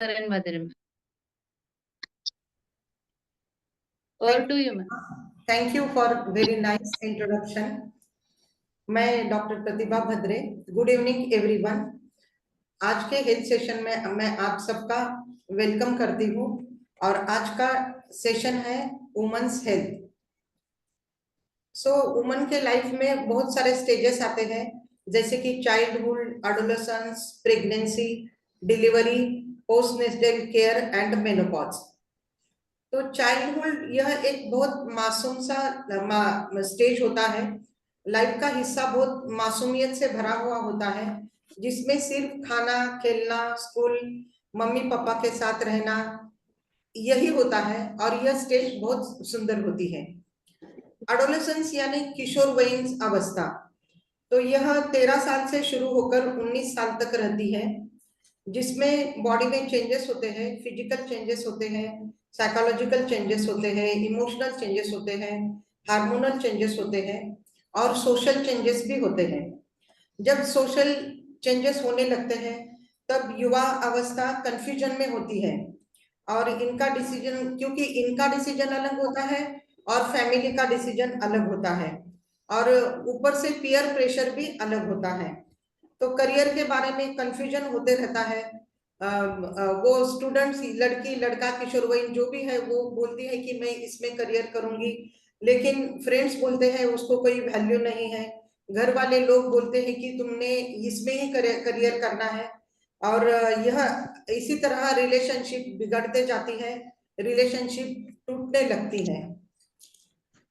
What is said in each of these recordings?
and Madhurim. Over Thank to you, ma'am. thank you for very nice introduction. मैं doctor प्रतिभा भद्रे. Good evening everyone. आज के health session में मैं आप सबका वेलकम करती हूँ और आज का सेशन है वुमेन्स हेल्थ. वुमेन के लाइफ में बहुत सारे स्टेजेस आते हैं, जैसे कि childhood, adolescence, pregnancy, delivery, postnatal care and menopause. तो चाइल्डहुड यह एक बहुत मासूम सा स्टेज होता है. लाइफ का हिस्सा बहुत मासूमियत से भरा हुआ होता है, जिसमें सिर्फ खाना, खेलना, स्कूल, मम्मी पापा के साथ रहना यही होता है और यह स्टेज बहुत सुंदर होती है. एडोलेसेंस यानी किशोरवयीन अवस्था, तो यह 13 साल से शुरू होकर 19 साल तक रहती है, जिसमें बॉडी में चेंजेस होते हैं, फिजिकल चेंजेस होते हैं, साइकोलॉजिकल चेंजेस होते हैं, इमोशनल चेंजेस होते हैं, हार्मोनल चेंजेस होते हैं और सोशल चेंजेस भी होते हैं. जब सोशल चेंजेस होने लगते हैं तब युवा अवस्था कंफ्यूजन में होती है और इनका डिसीजन, क्योंकि इनका डिसीजन अलग होता है और फैमिली का डिसीजन अलग होता है और ऊपर से पीयर प्रेशर भी अलग होता है. तो करियर के बारे में कंफ्यूजन होते रहता है. वो स्टूडेंट्स, लड़की लड़का किशोरवयीन जो भी है, वो बोलती है कि मैं इसमें करियर करूंगी, लेकिन फ्रेंड्स बोलते हैं उसको कोई वैल्यू नहीं है. घर वाले लोग बोलते हैं कि तुमने इसमें ही करियर करना है और यह इसी तरह रिलेशनशिप बिगड़ते जाती है, रिलेशनशिप टूटने लगती है.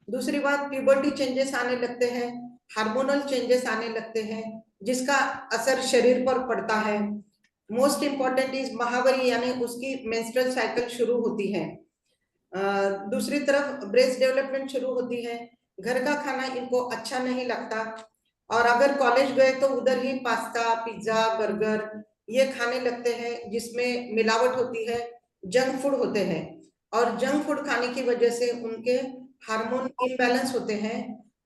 दूसरी बात, प्यूबर्टी चेंजेस आने लगते हैं, हार्मोनल चेंजेस आने लगते हैं, जिसका असर शरीर पर पड़ता है. मोस्ट इंपॉर्टेंट इज महावरी, यानी उसकी मेंस्ट्रुअल साइकिल शुरू होती है. दूसरी तरफ ब्रेस्ट डेवलपमेंट शुरू होती है. घर का खाना इनको अच्छा नहीं लगता और अगर कॉलेज गए तो उधर ही पास्ता, पिज्जा, बर्गर ये खाने लगते हैं, जिसमें मिलावट होती है, जंक फूड होते हैं और जंक फूड खाने की वजह से उनके हार्मोन इम्बैलेंस होते हैं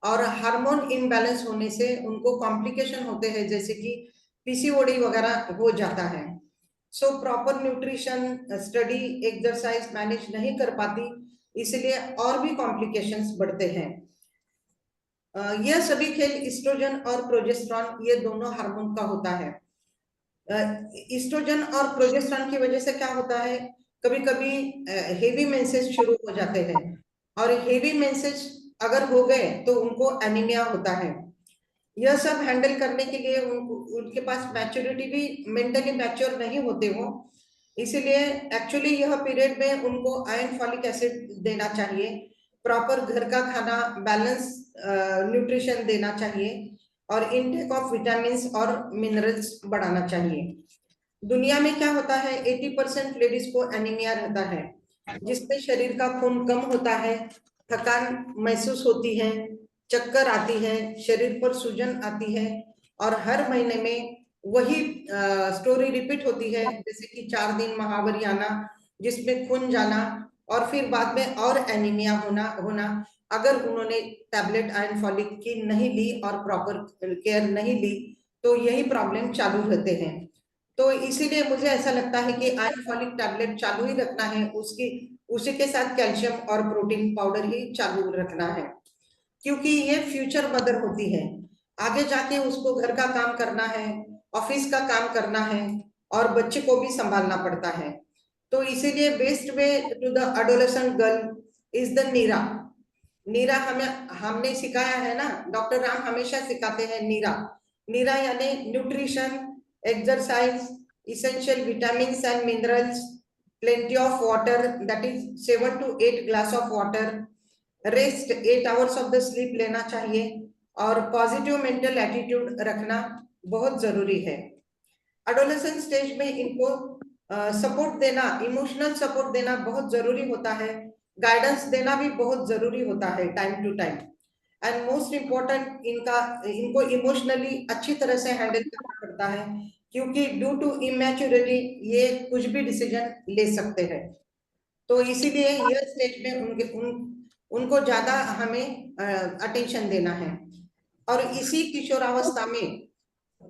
और हार्मोन इम्बैलेंस होने से उनको कॉम्प्लिकेशन होते हैं, जैसे कि पीसीओडी वगैरह हो जाता है. So proper nutrition, study, exercise manage नहीं कर पाती, इसलिए और भी कॉम्प्लिकेशंस बढ़ते हैं. यह सभी खेल ईस्ट्रोजन और प्रोजेस्टेरॉन, ये दोनों हार्मोन का होता है. ईस्ट्रोजन और प्रोजेस्टेरॉन की वजह से क्या होता है, कभी कभी हेवी मेंसेस शुरू हो जाते हैं और हेवी मेंसेस अगर हो गए तो उनको एनीमिया होता है. यह सब हैंडल करने के लिए उनके पास मैच्योरिटी भी, मेंटली मैच्योर नहीं होते हो, इसीलिए एक्चुअली यह पीरियड में उनको आयरन फॉलिक एसिड देना चाहिए, प्रॉपर घर का खाना, बैलेंस न्यूट्रिशन देना चाहिए और इनटेक ऑफ विटामिन्स और मिनरल्स बढ़ाना चाहिए. दुनिया में क्या होता है, 80% लेडीज को एनीमिया रहता है, जिसमें शरीर का खून कम होता है, थकान महसूस होती है, चक्कर आती है, शरीर पर सूजन आती है और हर महीने में वही स्टोरी रिपीट होती है, जैसे कि 4 दिन महावरी आना, जिसमें खून जाना और फिर बाद में और एनीमिया होना अगर उन्होंने टैबलेट आयरन फॉलिक की नहीं ली और प्रॉपर केयर नहीं ली तो यही प्रॉब्लम चालू रहते हैं. तो इसीलिए मुझे ऐसा लगता है कि आयरन फॉलिक टैबलेट चालू ही रखना है, उसी के साथ कैल्शियम और प्रोटीन पाउडर ही चालू रखना है, क्योंकि ये फ्यूचर मदर होती है. आगे जाके उसको घर का काम करना है, ऑफिस का काम करना है और बच्चे को भी संभालना पड़ता है. तो इसीलिए best way to the adolescent girl is the Neera. Neera हमने सिखाया है ना, डॉक्टर राम हमेशा सिखाते हैं नीरा. नीरा यानी nutrition, exercise, essential vitamins and minerals, plenty of water, that is 7 to 8 glass of water, rest, 8 hours of the sleep लेना चाहिए और पॉजिटिव मेंटल एटीट्यूड रखना बहुत जरूरी है. एडोलेसेंट स्टेज में इनको सपोर्ट देना, इमोशनल सपोर्ट देना बहुत जरूरी होता है, गाइडेंस देना भी बहुत जरूरी होता है time to time. And most important, इनको इमोशनली अच्छी तरह से हैंडल करना पड़ता है, क्योंकि ड्यू टू इमेच्योरिटी ये कुछ भी डिसीजन ले सकते हैं. तो इसीलिए यह स्टेज में उनको ज्यादा हमें अटेंशन देना है. और इसी किशोरावस्था में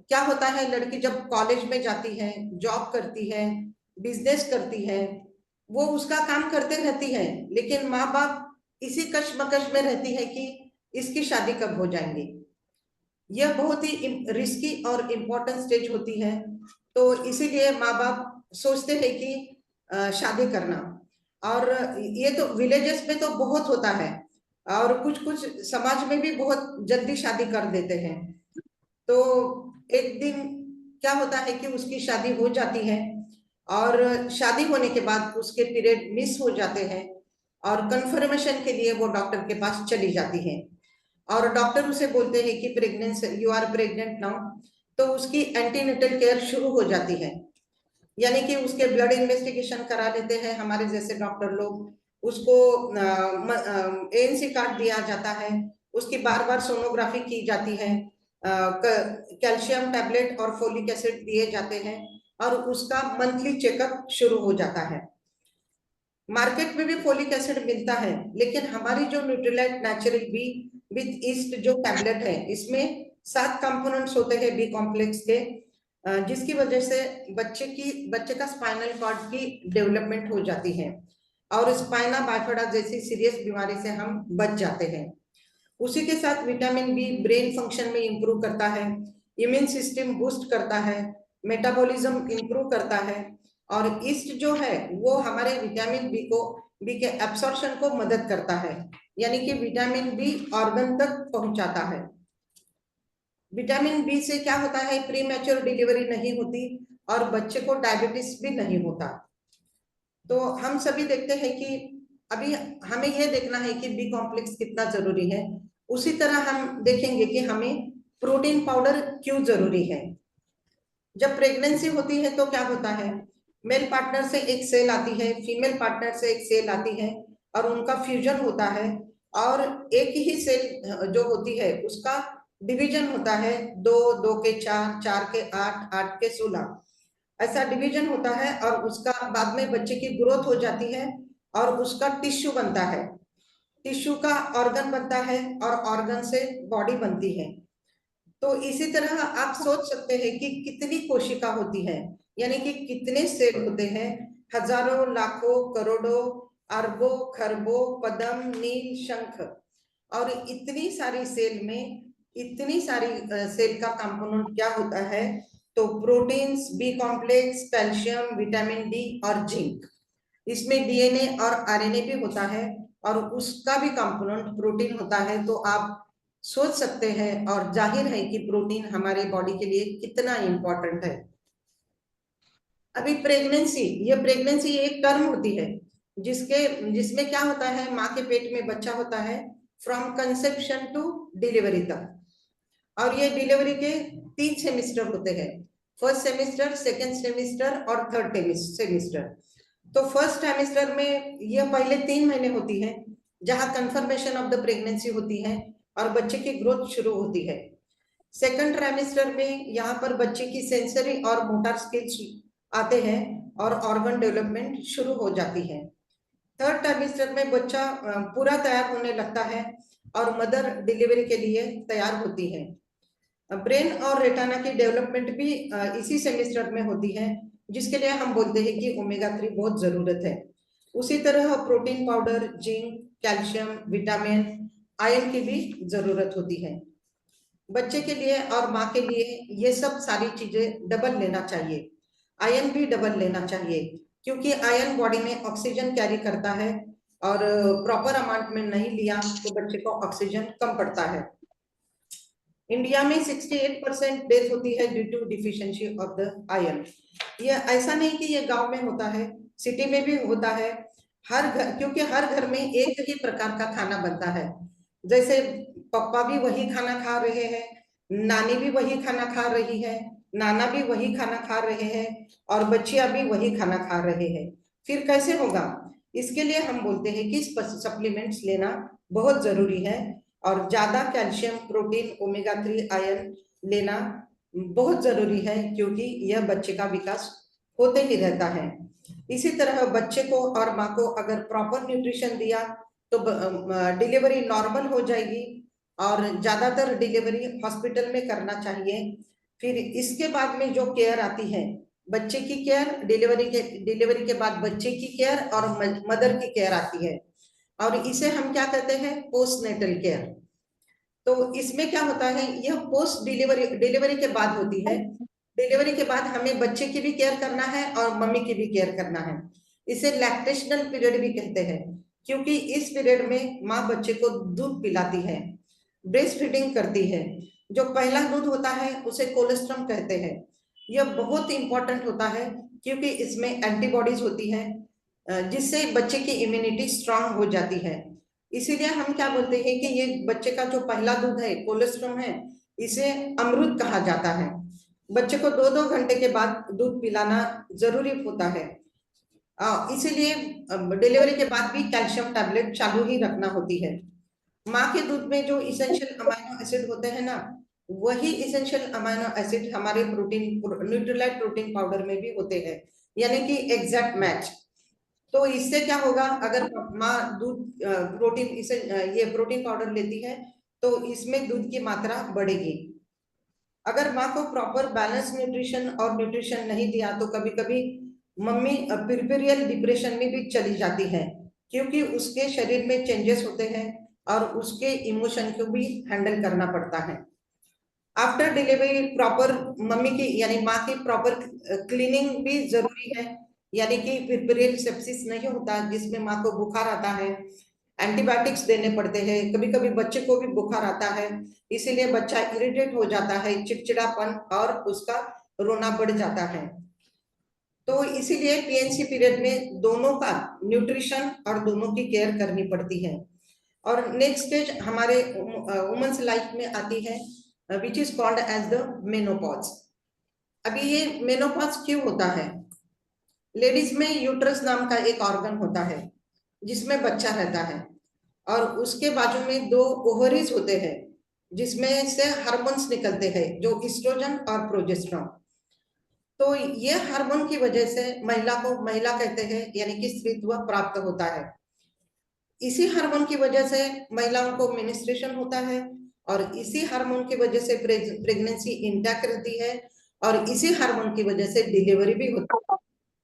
क्या होता है, लड़की जब कॉलेज में जाती है, जॉब करती है, बिजनेस करती है, वो उसका काम करते रहती है, लेकिन माँ बाप इसी कश्मकश में रहती है कि इसकी शादी कब हो जाएंगी। यह बहुत ही रिस्की और इम्पोर्टेंट स्टेज होती है, तो इसीलिए माँ बाप सोचते हैं कि शादी करना। और ये तो विलेजेस में तो बहुत होता है, और कुछ कुछ समाज में भी बहुत जल्दी शादी कर देते हैं। तो एक दिन क्या होता है कि उसकी शादी हो जाती है, और शादी होने के बाद उसके पीरियड मिस हो जाते हैं, और कंफर्मेशन के लिए वो डॉक्टर के पास चली जाती है, और डॉक्टर उसे बोलते हैं कि pregnancy, you are pregnant now. तो उसकी एंटीनेटल केयर शुरू हो जाती है, यानी कि उसके ब्लड इन्वेस्टिगेशन करा लेते हैं हमारे जैसे डॉक्टर लोग, उसको एएनसी कार्ड दिया जाता है, उसकी बार बार सोनोग्राफी की जाती है, कैल्शियम टैबलेट और फोलिक एसिड दिए जाते हैं, और उसका मंथली चेकअप शुरू हो जाता है। मार्केट में भी फोलिक एसिड मिलता है, लेकिन हमारी जो Nutrilite natural be with east जो टैबलेट है, इसमें 7 कंपोनेंट्स होते हैं बी कॉम्प्लेक्स के, जिसकी वजह से बच्चे का स्पाइनल कॉर्ड की डेवलपमेंट हो जाती है, और स्पाइना बाइफिडा जैसी सीरियस बीमारी से हम बच जाते हैं। उसी के साथ विटामिन बी ब्रेन फंक्शन में इंप्रूव करता है, इम्यून सिस्टम बूस्ट करता है, मेटाबॉलिज्म इंप्रूव करता है, और ईस्ट जो है वो हमारे विटामिन बी के एब्सॉर्प्शन को मदद करता है, यानी कि विटामिन बी ऑर्गन तक पहुंचाता है। विटामिन बी से क्या होता है, प्री मैच्योर डिलीवरी नहीं होती, और बच्चे को डायबिटीज भी नहीं होता। तो हम सभी देखते हैं कि अभी हमें यह देखना है कि बी कॉम्प्लेक्स कितना जरूरी है, उसी तरह हम देखेंगे कि हमें प्रोटीन पाउडर क्यों जरूरी है। जब प्रेगनेंसी होती है तो क्या होता है, मेल पार्टनर से एक सेल आती है, फीमेल पार्टनर से एक सेल आती है, और उनका फ्यूजन होता है, और एक ही सेल जो होती है उसका डिवीजन होता है, 2, 2 के 4, 4 के 8, 8 के 16, ऐसा डिवीजन होता है, और उसका बाद में बच्चे की ग्रोथ हो जाती है, और उसका टिश्यू बनता है, टिश्यू का ऑर्गन बनता है, और ऑर्गन से बॉडी बनती है। तो इसी तरह आप सोच सकते हैं कि कितनी कोशिका होती है, यानी कि कितने सेल होते हैं, हजारों, लाखों, करोड़ों, अरबों, खरबों, पद्म, नील, शंख, और इतनी सारी सेल में इतनी सारी सेल का कंपोनेंट क्या होता है, तो proteins, B complex, calcium, vitamin D और जिंक। इसमें डीएनए और आरएनए भी होता है, और उसका भी कंपोनेंट प्रोटीन होता है। तो आप सोच सकते हैं, और जाहिर है कि प्रोटीन हमारे बॉडी के लिए कितना इंपॉर्टेंट है। अभी प्रेगनेंसी, ये प्रेगनेंसी एक टर्म होती है जिसमें क्या होता है, माँ के पेट में बच्चा होता है फ्रॉम कंसेप्शन टू डिलीवरी तक, और ये डिलीवरी के 3 सेमिस्टर होते हैं, फर्स्ट सेमिस्टर, सेकेंड सेमिस्टर और थर्ड सेमिस्टर। तो फर्स्ट सेमिस्टर में यह पहले 3 महीने होती है, जहां कंफर्मेशन ऑफ द प्रेगनेंसी होती है और बच्चे की ग्रोथ शुरू होती है। सेकंड ट्राइमेस्टर में यहाँ पर बच्चे की सेंसरी और मोटर स्किल्स आते हैं, और ऑर्गन डेवलपमेंट शुरू हो जाती है। थर्ड ट्राइमेस्टर में बच्चा पूरा तैयार होने लगता है, और मदर डिलीवरी के लिए तैयार होती है। ब्रेन और रेटाना की डेवलपमेंट भी इसी सेमेस्टर में होती है, जिसके लिए हम बोलते हैं कि ओमेगा 3 बहुत जरूरत है। उसी तरह protein powder, zinc, calcium, vitamin, iron की भी जरूरत होती है। बच्चे के लिए और माँ के लिए ये सब सारी चीजें डबल लेना चाहिए। आयरन भी डबल लेना चाहिए, क्योंकि आयरन बॉडी में ऑक्सीजन कैरी करता है, और प्रॉपर अमाउंट में नहीं लिया तो बच्चे को ऑक्सीजन कम पड़ता है। इंडिया में 68% डेथ होती है due to deficiency of the iron. ये ऐसा नहीं कि ये गांव में होता है, सिटी में भी होता है। हर घर, क्योंकि हर घर में एक ही प्रकार का खाना बनता है, जैसे पापा भी वही खाना खा रहे हैं, नानी भी वही खाना खा रही है, नाना भी वही खाना खा रहे हैं, और बच्चियां भी वही खाना खा रहे हैं, फिर कैसे होगा। इसके लिए हम बोलते हैं कि सप्लीमेंट्स लेना बहुत जरूरी है, और ज्यादा कैल्शियम, प्रोटीन, ओमेगा 3, आयरन लेना बहुत जरूरी है, क्योंकि यह बच्चे का विकास होते ही रहता है। इसी तरह बच्चे को और माँ को अगर प्रॉपर न्यूट्रिशन दिया तो डिलीवरी नॉर्मल हो जाएगी, और ज्यादातर डिलीवरी हॉस्पिटल में करना चाहिए। फिर इसके बाद में जो केयर आती है, बच्चे की केयर, डिलीवरी के बाद बच्चे की केयर और मदर की केयर आती है, और इसे हम क्या कहते हैं, पोस्ट नेटल केयर। तो इसमें क्या होता है, यह पोस्ट डिलीवरी डिलीवरी के बाद होती है। डिलीवरी के बाद हमें बच्चे की भी केयर करना है और मम्मी की भी केयर करना है। इसे लैक्टेशनल पीरियड भी कहते हैं, क्योंकि इस पीरियड में माँ बच्चे को दूध पिलाती है, ब्रेस्ट फीडिंग करती है। जो पहला दूध होता है उसे कोलेस्ट्रम कहते हैं। यह बहुत इंपॉर्टेंट होता है, क्योंकि इसमें एंटीबॉडीज होती है, जिससे बच्चे की इम्यूनिटी स्ट्रांग हो जाती है। इसीलिए हम क्या बोलते हैं कि ये बच्चे का जो पहला दूध है, कोलेस्ट्रम है, इसे अमृत कहा जाता है। बच्चे को 2-2 घंटे के बाद दूध पिलाना जरूरी होता है। इसीलिए डिलीवरी के बाद भी कैल्शियम टैबलेट चालू ही रखना होती है। माँ के दूध में जो इसेंशियल अमाइनो एसिड होते हैं ना, वही इसेंशियल अमाइनो एसिड हमारे प्रोटीन, न्यूट्रीलाइट प्रोटीन पाउडर में भी होते हैं, यानी कि एग्जैक्ट मैच। तो इससे क्या होगा, अगर माँ दूध प्रोटीन इसे ये प्रोटीन पाउडर लेती है तो इसमें दूध की मात्रा बढ़ेगी। अगर माँ को प्रॉपर बैलेंस न्यूट्रिशन और न्यूट्रिशन नहीं दिया तो कभी कभी मम्मी पिरिफेरल डिप्रेशन में भी चली जाती है, क्योंकि उसके शरीर में चेंजेस होते हैं और उसके इमोशन को भी हैंडल करना पड़ता है। आफ्टर डिलीवरी प्रॉपर मम्मी की यानी माँ की प्रॉपर क्लीनिंग भी जरूरी है, यानी कि पिरिफेरल सेप्सिस नहीं होता जिसमें माँ को बुखार आता है, एंटीबायोटिक्स देने पड़ते हैं। कभी कभी बच्चे को भी बुखार आता है, इसीलिए बच्चा इरिटेट हो जाता है, चिड़चिड़ापन और उसका रोना बढ़ जाता है। तो इसीलिए पीएनसी पीरियड में दोनों का न्यूट्रिशन और दोनों की केयर करनी पड़ती है। और नेक्स्ट स्टेज हमारे वुमेन्स लाइफ में आती है, which is called as the menopause. अभी ये मेनोपॉज क्यों होता है? लेडीज में यूट्रस नाम का एक ऑर्गन होता है जिसमें बच्चा रहता है, और उसके बाजू में 2 ओवरीज होते हैं जिसमें से हार्मोन्स निकलते हैं, जो इस्ट्रोजन और प्रोजेस्टेरोन। तो ये हार्मोन की वजह से महिला को महिला कहते हैं, यानी कि स्त्रीत्व प्राप्त होता है। इसी हार्मोन की वजह से महिलाओं को मेंस्ट्रुएशन होता है, और इसी हार्मोन की वजह से प्रेगनेंसी इंटैक्ट रहती है, और इसी हार्मोन की वजह से डिलीवरी भी होती है।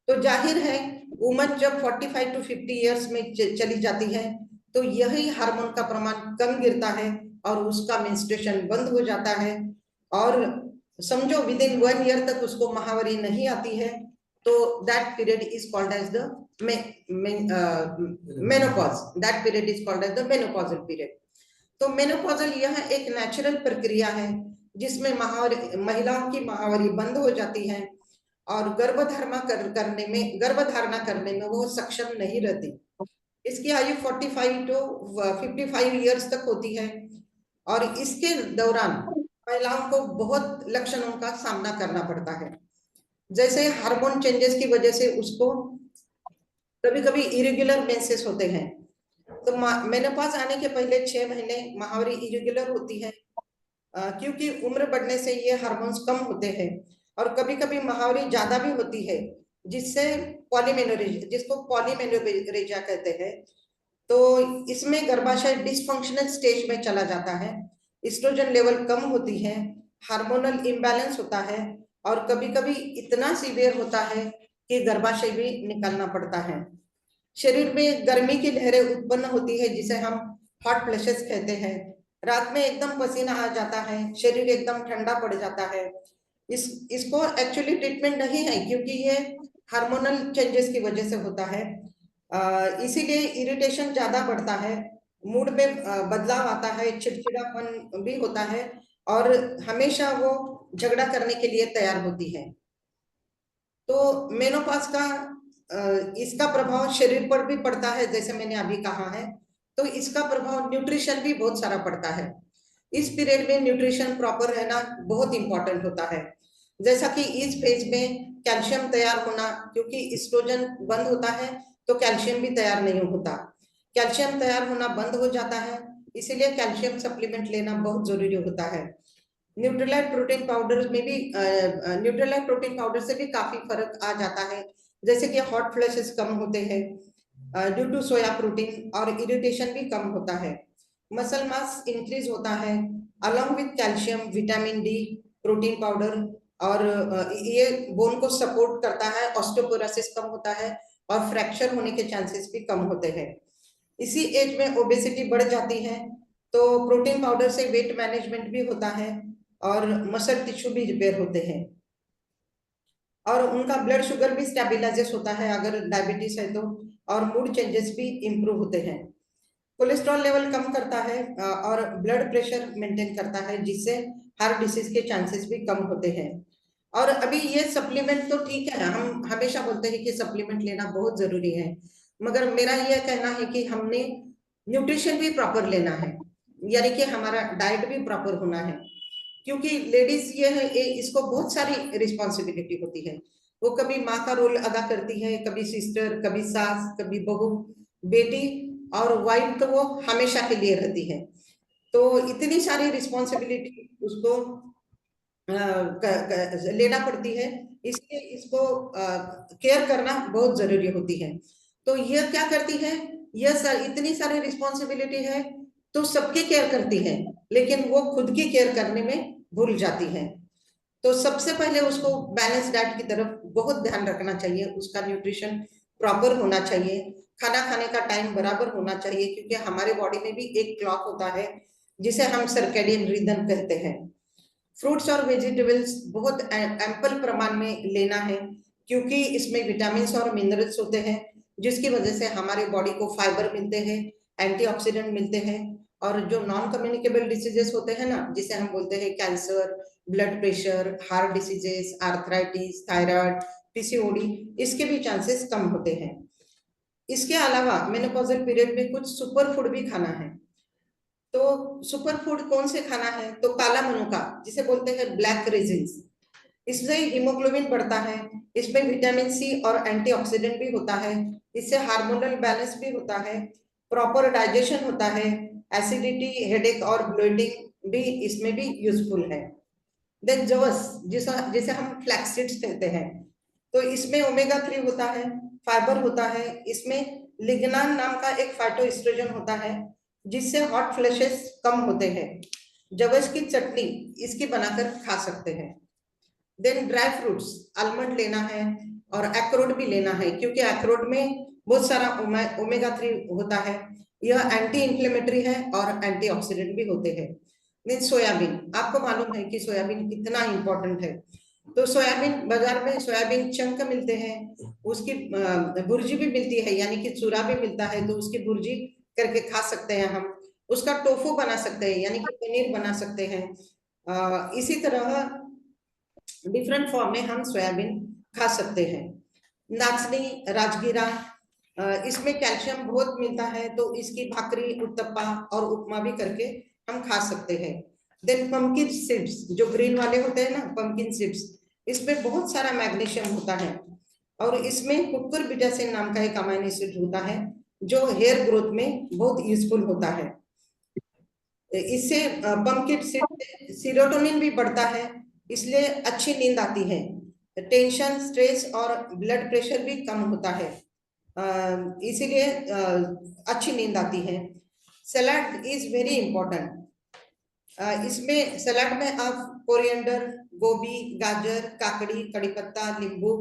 तो जाहिर है वुमन जब 45 टू 50 इयर्स में चली जाती है तो यही हार्मोन का प्रमाण कम गिरता है और उसका मेंस्ट्रुएशन बंद हो जाता है, और समझो विद इन 1 ईयर तक उसको महावारी नहीं आती है, तो that period is called as the menopause. That period is called as the menopausal period. तो मेनोपॉजल यह एक नेचुरल प्रक्रिया है जिसमें महिलाओं की महावारी बंद हो जाती है और गर्भधारणा करने में वो सक्षम नहीं रहती। इसकी आयु 45 टू 55 इयर्स तक होती है, और इसके दौरान महिलाओं को बहुत लक्षणों का सामना करना पड़ता है। जैसे हार्मोन चेंजेस की वजह से उसको कभी कभी इरेगुलर मेंसेस होते हैं। तो मेनोपॉज आने के पहले 6 महीने महावारी इरेगुलर होती है, क्योंकि उम्र बढ़ने से ये हार्मोन्स कम होते हैं, और कभी कभी महावरी ज्यादा भी होती है, जिससे पॉलीमेनोरेजिया, जिसको पॉलीमेनोरेजिया कहते हैं। तो इसमें गर्भाशय डिसफंक्शनल स्टेज में चला जाता है, एस्ट्रोजन लेवल कम होती है, हार्मोनल इम्बैलेंस होता है, और कभी कभी इतना सीवियर होता है कि गर्भाशय भी निकालना पड़ता है। शरीर में गर्मी की लहरें उत्पन्न होती है जिसे हम हॉट फ्लैशेस कहते हैं। रात में एकदम पसीना आ जाता है, शरीर एकदम ठंडा पड़ जाता है। इसको एक्चुअली ट्रीटमेंट नहीं है, क्योंकि ये हार्मोनल चेंजेस की वजह से होता है। इसीलिए इरिटेशन ज्यादा बढ़ता है, मूड में बदलाव आता है, चिड़चिड़ापन भी होता है, और हमेशा वो झगड़ा करने के लिए तैयार होती है। तो मेनोपॉज का इसका प्रभाव शरीर पर भी पड़ता है, जैसे मैंने अभी कहा है। तो इसका प्रभाव न्यूट्रिशन भी बहुत सारा पड़ता है। इस पीरियड में न्यूट्रिशन प्रॉपर रहना बहुत इंपॉर्टेंट होता है। जैसा कि इस फेज में कैल्शियम तैयार होना, क्योंकि एस्ट्रोजन बंद होता है तो कैल्शियम भी तैयार नहीं होता। कैल्शियम तैयार होना बंद हो जाता है, इसीलिए कैल्शियम सप्लीमेंट लेना बहुत जरूरी होता है। न्यूट्रीलाइट प्रोटीन पाउडर में भी न्यूट्रीलाइट प्रोटीन पाउडर से भी काफी फर्क आ जाता है, जैसे कि हॉट फ्लैशेस कम होते हैं ड्यू टू सोया प्रोटीन, और इरिटेशन भी कम होता है, मसल मास इंक्रीज होता है, along with calcium, vitamin D, protein powder, और ये बोन को सपोर्ट करता है, ऑस्टियोपोरोसिस कम होता है और फ्रैक्चर होने के चांसेस भी कम होते हैं। इसी एज में ओबेसिटी बढ़ जाती है, तो प्रोटीन पाउडर से वेट मैनेजमेंट भी होता है और मसल टिश्यू भी रिपेयर होते हैं, और उनका ब्लड शुगर भी स्टेबिलाइजेस होता है अगर डायबिटीज है तो, और मूड चेंजेस भी इम्प्रूव होते हैं। कोलेस्ट्रॉल लेवल कम करता है और ब्लड प्रेशर मेंटेन करता है, जिससे हार्ट डिसीज के चांसेस भी कम होते हैं। और अभी ये सप्लीमेंट तो ठीक है, हम हमेशा बोलते हैं कि सप्लीमेंट लेना बहुत जरूरी है, मगर मेरा यह कहना है कि हमने न्यूट्रिशन भी प्रॉपर लेना है, यानी कि हमारा डाइट भी प्रॉपर होना है, क्योंकि लेडीज ये है, इसको बहुत सारी रिस्पॉन्सिबिलिटी होती है। वो कभी माँ का रोल अदा करती है, कभी सिस्टर, कभी सास, कभी बहू, बेटी, और वाइफ तो वो हमेशा के लिए रहती है। तो इतनी सारी रिस्पॉन्सिबिलिटी उसको लेना पड़ती है, इसलिए इसको केयर करना बहुत जरूरी होती है। तो ये क्या करती है, यह इतनी सारी रिस्पॉन्सिबिलिटी है तो सबकी केयर करती है, लेकिन वो खुद की केयर करने में भूल जाती है। तो सबसे पहले उसको बैलेंस डाइट की तरफ बहुत ध्यान रखना चाहिए, उसका न्यूट्रिशन प्रॉपर होना चाहिए, खाना खाने का टाइम बराबर होना चाहिए, क्योंकि हमारे बॉडी में भी एक क्लॉक होता है जिसे हम सर्केडियन रिदम कहते हैं। फ्रूट्स और वेजिटेबल्स बहुत एम्पल प्रमाण में लेना है, क्योंकि इसमें विटामिन और मिनरल्स होते हैं, जिसकी वजह से हमारे बॉडी को फाइबर मिलते हैं, एंटीऑक्सीडेंट मिलते हैं, और जो नॉन कम्युनिकेबल डिसीजेस होते हैं ना, जिसे हम बोलते हैं cancer, blood pressure, heart diseases, arthritis, thyroid, PCOD, इसके भी चांसेस कम होते हैं। इसके अलावा मेनोपॉजल पीरियड में कुछ सुपर फूड भी खाना है। तो सुपर फूड कौन से खाना है, तो काला मनुका, जिसे बोलते हैं ब्लैक रेजिन्स, इससे हीमोग्लोबिन बढ़ता है, इसमें विटामिन सी और एंटीऑक्सीडेंट भी होता है, इससे हार्मोनल बैलेंस भी होता है, प्रॉपर डाइजेशन होता है, एसिडिटी, हेडेक और ब्लोटिंग भी इसमें भी यूजफुल है। देन जवस, जिसे हम फ्लैक्स सीड्स कहते हैं, तो इसमें ओमेगा 3 होता है, फाइबर होता है, इसमें लिग्नान नाम का एक फाइटोएस्ट्रोजन होता है, जिससे हॉट फ्लैशेस कम होते हैं। जवस की चटनी इसकी बनाकर खा सकते हैं। देन ड्राई फ्रूट्स, आलमंड लेना है और अखरोट भी लेना है, क्योंकि अखरोट में बहुत सारा ओमेगा 3 होता है, यह एंटी इंफ्लेमेटरी है और एंटीऑक्सीडेंट भी होते हैं। मीन सोयाबीन, आपको मालूम है कि सोयाबीन कितना इंपॉर्टेंट है, तो सोयाबीन बाजार में सोयाबीन चंक मिलते हैं, उसकी भुर्जी भी मिलती है, यानी कि चूरा भी मिलता है, तो उसकी भुर्जी करके खा सकते हैं हम, उसका टोफू बना सकते हैं, यानी कि पनीर बना सकते हैं। इसी तरह डिफरेंट फॉर्म में हम सोयाबीन खा सकते हैं। नाचनी, राजगीरा, इसमें कैल्शियम बहुत मिलता है, तो इसकी भाकरी, उत्तपा और उपमा भी करके हम खा सकते हैं। देन पंपकिन सीड्स, जो ग्रीन वाले होते हैं ना, पंपकिन सीड्स, इसमें बहुत सारा मैग्नीशियम होता है, और इसमें कुकुर बिटासिन नाम का एक अमाइनो एसिड होता है, जो हेयर ग्रोथ में बहुत यूजफुल होता है। इससे पंपकिन सीड से सीरोटोनिन भी बढ़ता है, इसलिए अच्छी नींद आती है, टेंशन, स्ट्रेस और ब्लड प्रेशर भी कम होता है, इसीलिए अच्छी नींद आती है। सलाद इज वेरी इंपॉर्टेंट, इसमें सलाद में आप कोरिएंडर, गोभी, गाजर, काकड़ी, कड़ी पत्ता, नींबू,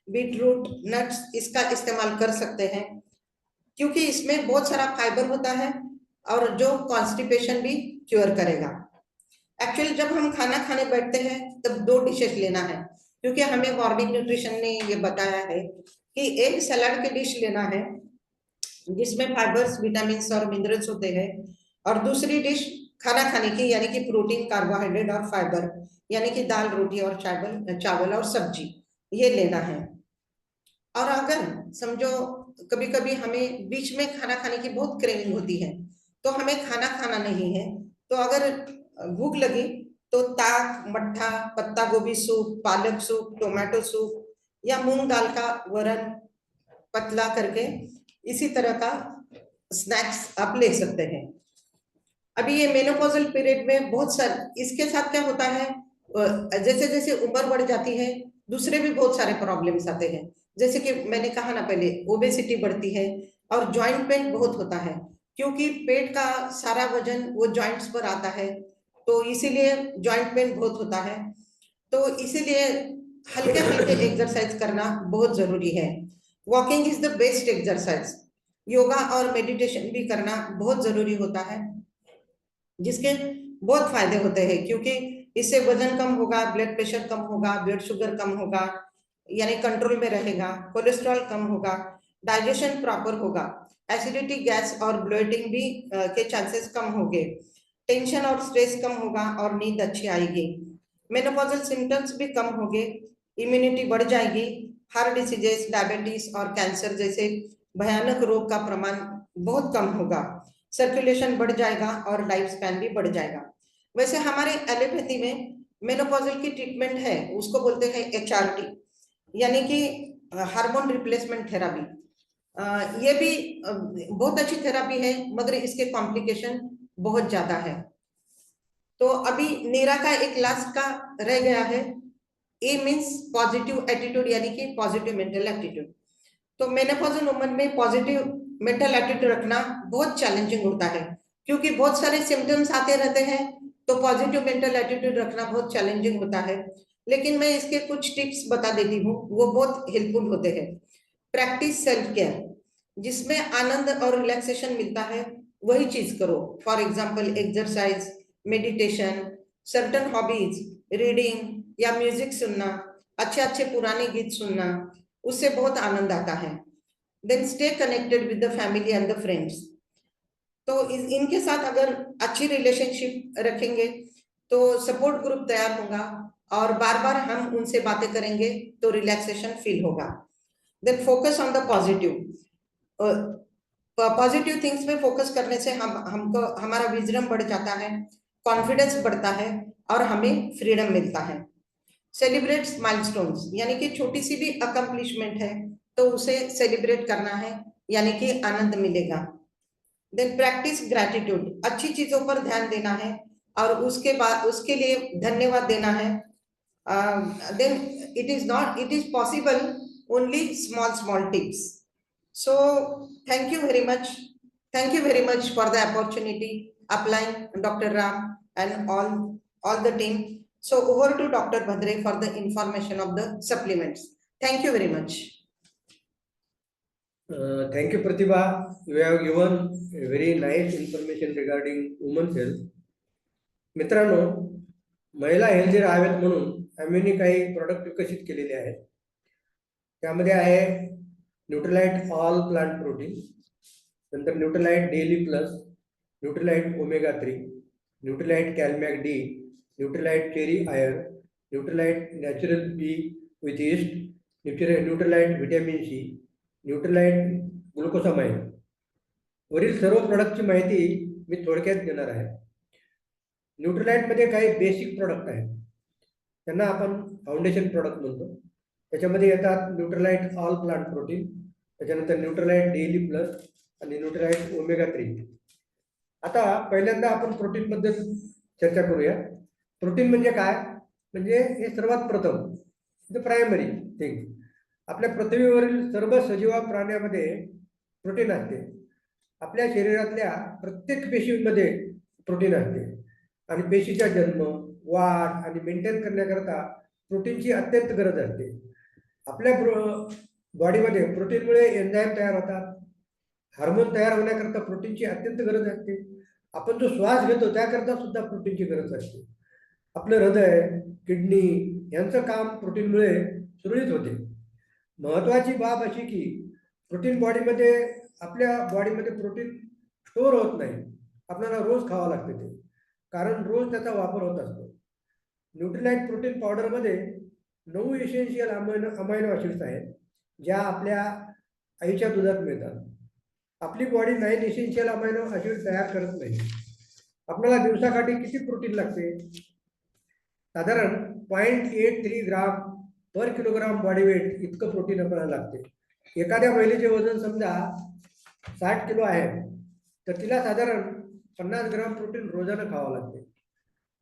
बीटरूट, नट्स इसका इस्तेमाल कर सकते हैं, क्योंकि इसमें बहुत सारा फाइबर होता है और जो कॉन्स्टिपेशन भी क्योर करेगा। एक्चुअली जब हम खाना खाने बैठते हैं तब 2 डिशेस लेना है, क्योंकि हमें मॉर्निंग न्यूट्रिशन ने ये बताया है कि एक सलाद की डिश लेना है जिसमें फाइबर्स, विटामिन और मिनरल्स होते हैं, और दूसरी डिश खाना खाने की, यानी कि प्रोटीन, कार्बोहाइड्रेट और फाइबर, यानी कि दाल, रोटी और चावल और सब्जी, ये लेना है। और अगर समझो कभी कभी हमें बीच में खाना खाने की बहुत क्रेविंग होती है, तो हमें खाना खाना नहीं है, तो अगर भूख लगी तो ताक, मट्ठा, पत्ता गोभी सूप, पालक सूप, टोमेटो सूप, या मूंग दाल का वरण पतला करके इसी तरह का स्नैक्स आप ले सकते हैं। अभी ये मेनोपॉजल पीरियड में बहुत सारे, इसके साथ क्या होता है, जैसे जैसे उम्र बढ़ जाती है दूसरे भी बहुत सारे प्रॉब्लम्स आते हैं, जैसे कि मैंने कहा ना पहले, ओबेसिटी बढ़ती है और जॉइंट पेन बहुत होता है, क्योंकि पेट का सारा वजन वो जॉइंट्स पर आता है, तो इसीलिए जॉइंट पेन बहुत होता है। तो इसीलिए हल्के हल्के एक्सरसाइज करना बहुत जरूरी है। Walking is the best exercise. Yoga और मेडिटेशन भी करना बहुत जरूरी होता है, जिसके बहुत फायदे होते हैं, क्योंकि इससे वजन कम होगा, ब्लड प्रेशर कम होगा, ब्लड शुगर कम होगा, यानी कंट्रोल में रहेगा, कोलेस्ट्रॉल कम होगा, डाइजेशन प्रॉपर होगा, एसिडिटी, गैस और ब्लोटिंग भी के चांसेस कम होंगे, टेंशन और स्ट्रेस कम होगा और नींद अच्छी आएगी, मेनोपॉजल सिम्टम्स भी कम होंगे, इम्यूनिटी बढ़ जाएगी, हार्ट डिसीजेस, डायबिटीज और कैंसर जैसे भयानक रोग का प्रमाण बहुत कम होगा, सर्कुलेशन बढ़ जाएगा और लाइफ स्पैन भी बढ़ जाएगा। वैसे हमारे एलोपैथी में मेनोपॉजल की ट्रीटमेंट है, उसको बोलते हैं HRT, यानी कि हार्मोन रिप्लेसमेंट थेरापी। ये भी बहुत अच्छी थेरापी है, मगर इसके कॉम्प्लिकेशन बहुत ज्यादा है। तो अभी नीरा का एक लास्ट का रह गया है, ए मीन्स पॉजिटिव एटीट्यूड, यानी कि पॉजिटिव मेंटल एटीट्यूड। तो मेनोपॉजल वुमन में पॉजिटिव मेंटल एटीट्यूड रखना बहुत चैलेंजिंग होता है, क्योंकि बहुत सारे सिम्टम्स आते रहते हैं, तो पॉजिटिव मेंटल एटीट्यूड रखना बहुत चैलेंजिंग होता है। लेकिन मैं इसके कुछ टिप्स बता देती हूँ, वो बहुत हेल्पफुल होते हैं। प्रैक्टिस सेल्फ केयर, जिसमें आनंद और रिलैक्सेशन मिलता है वही चीज करो। For example exercise, meditation, certain hobbies, reading या म्यूजिक सुनना, अच्छे अच्छे पुराने गीत सुनना, उससे बहुत आनंद आता है। Then stay connected with the family and the friends. तो इनके साथ अगर अच्छी रिलेशनशिप रखेंगे तो सपोर्ट ग्रुप तैयार होगा, और बार बार हम उनसे बातें करेंगे तो रिलैक्सेशन फील होगा। Then focus on the positive. Positive things में फोकस करने से हमको हमारा विजडम बढ़ जाता है, कॉन्फिडेंस बढ़ता है और हमें फ्रीडम मिलता है। सेलिब्रेट माइलस्टोन्स, यानी कि छोटी सी भी अकम्प्लिशमेंट है तो उसे सेलिब्रेट करना है, यानी कि आनंद मिलेगा। देन प्रैक्टिस ग्रैटिट्यूड, अच्छी चीजों पर ध्यान देना है और उसके बाद उसके लिए धन्यवाद देना है। Then it is possible only small small tips. So thank you very much. Thank you very much for the opportunity, applying Dr. Ram and all the team. So over to Dr. Bhadre for the information of the supplements. Thank you very much. Thank you, Pratibha. You have given a very nice information regarding women's health. मित्रांनो, महिला healthy राहावेत म्हणून आम्ही काही product विकसित केलेले आहेत. त्यामध्ये आहे न्यूट्रीलाइट ऑल प्लांट प्रोटीन, नंतर Nutrilite daily plus, Nutrilite omega 3, Nutrilite calmag D, Nutrilite cherry iron, Nutrilite natural B with yeast, Nutrilite vitamin C, Nutrilite glucosamine. वरील सर्व प्रोडक्टची माहिती मी थोडक्यात देणार आहे. न्यूट्रीलाइटमध्ये काही बेसिक प्रोडक्ट आहेत, त्यांना आपण फाउंडेशन प्रोडक्ट म्हणतो. त्याच्यामध्ये येतात न्यूट्रीलाइट ऑल प्लांट प्रोटीन, त्याच्यानंतर न्यूट्रीलाइट डेली प्लस आणि न्यूट्रीलाइट ओमेगा 3. आता पहिल्यांदा आपण प्रोटीन बद्दल चर्चा करूया. प्रोटीन म्हणजे काय? म्हणजे हे सर्वात प्रथम द प्रायमरी थिंग, आपल्या पृथ्वीवरील सर्व सजीव प्राण्यामध्ये प्रोटीन असते. आपल्या शरीरातल्या प्रत्येक पेशींमध्ये प्रोटीन असते आणि पेशीचा जन्म, वाढ आणि मेंटेन करण्याकरता प्रोटीनची अत्यंत गरज असते. आपल्या बॉडीमध्ये प्रोटीनमुळे एन्झाईम तयार होतात, हार्मोन तयार होण्याकरता प्रोटीनची अत्यंत गरज असते. आपण जो श्वास घेतो त्याकरता सुद्धा प्रोटीनची गरज असते. आपलं हृदय, किडनी यांचं काम प्रोटीनमुळे सुरळीत होते. महत्वाची बाब अशी की प्रोटीन बॉडीमध्ये, आपल्या बॉडीमध्ये प्रोटीन स्टोर होत नाही, आपल्याला रोज खावं लागते ते, कारण रोज त्याचा वापर होत असतो. न्यूट्रीलाइट प्रोटीन पावडरमध्ये 9 इसेन्शियल अमायनो ॲसिड्स आहेत, ज्या आपल्या आईच्या दुधात मिळतात. आपली बॉडी 9 इसेन्शियल अमायनो ॲसिड तयार करत नाही. आपल्याला दिवसाकाठी किती प्रोटीन लागते? साधारण 0.83 ग्राम पर किलोग्राम बॉडी वेट इतकं प्रोटीन आपल्याला लागते. एखाद्या महिलेचे वजन समजा 60 किलो आहे, तर तिला साधारण 50 ग्राम प्रोटीन रोजानं खावं लागते.